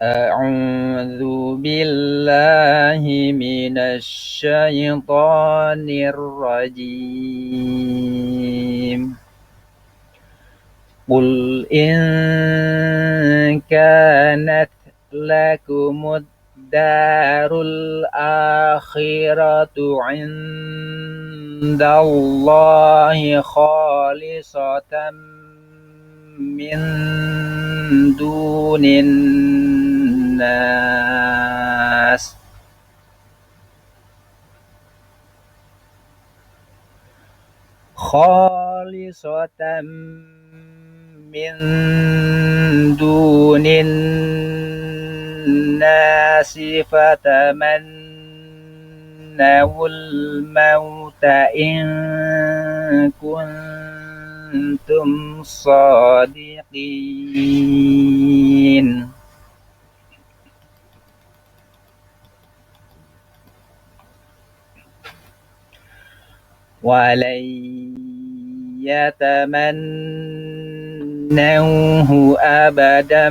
أعوذ بالله من الشيطان الرجيم قل إن كانت لكم الدار الآخرة عند الله خالصة من دون الناس فتمنوا الموت إن كنتم صادقين ولن يتمنوه أبدا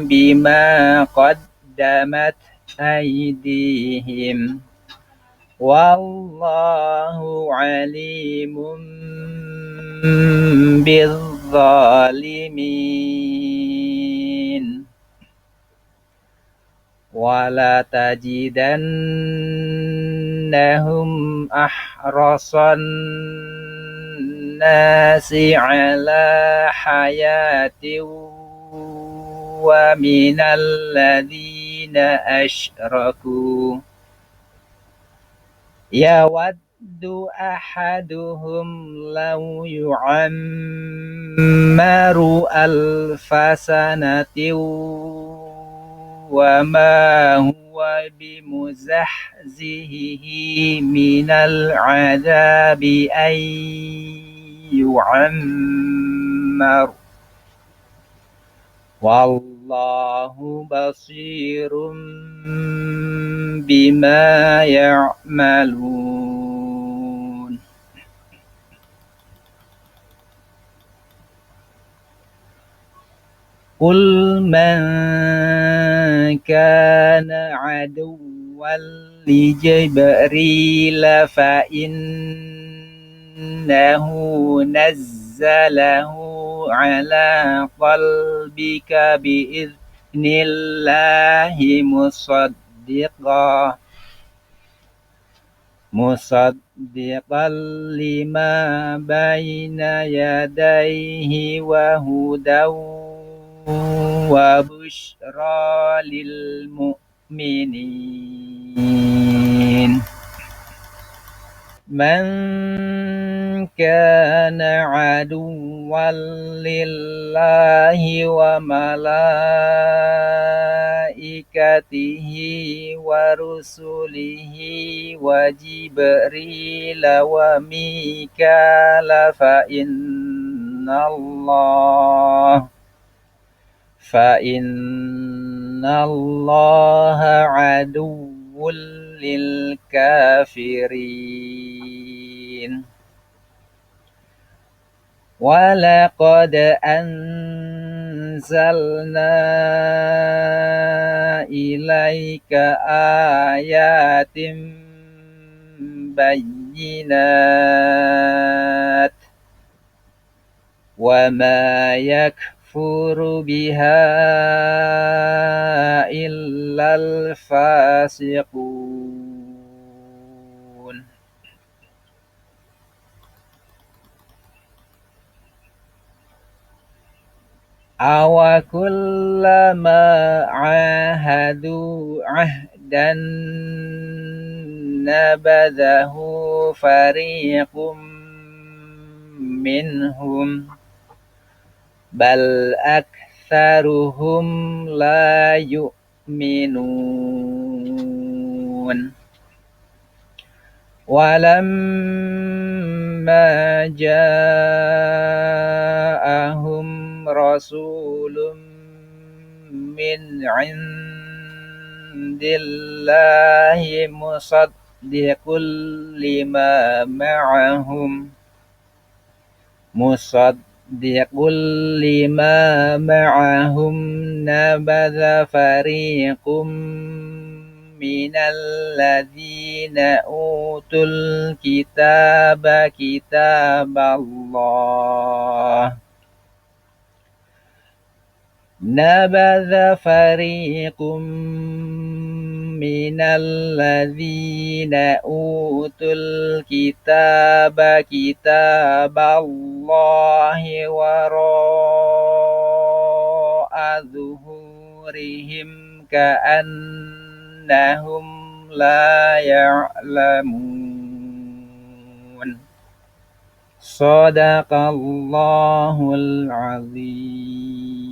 بما قدمت أيديهم والله عليم بالظالمين ولا تجدنهم أحرص الناس على حياة ومن الذين أشركوا يود أحدهم لو يعمر 1000 سنة وما هو بمزحزحه من العذاب أن يعمر والله بصير بما يعملون قل من كان عدوا لجبريل فإنه نزله على قلبك بإذن الله مصدقا لما بين يديه وهدى وبشرى للمؤمنين من كان عدوا لله وملائكته ورسله وجبريل وميكال فإن الله عدو للكافرين ولقد أنزلنا إليك آيات بينات وما يكفر بها إلا الفاسقون أو كلما عاهدوا عهدا نبذه فريق منهم بل أكثرهم لا يؤمنون ولما جاءهم رسول من عند الله مصدق بكل ما معهم نبذ فريق من الذين أوتوا الكتاب كتاب الله نبذ فريق من الذين أوتوا الكتاب كتاب الله وراء ظهورهم كأنهم لا يعلمون صدق الله العظيم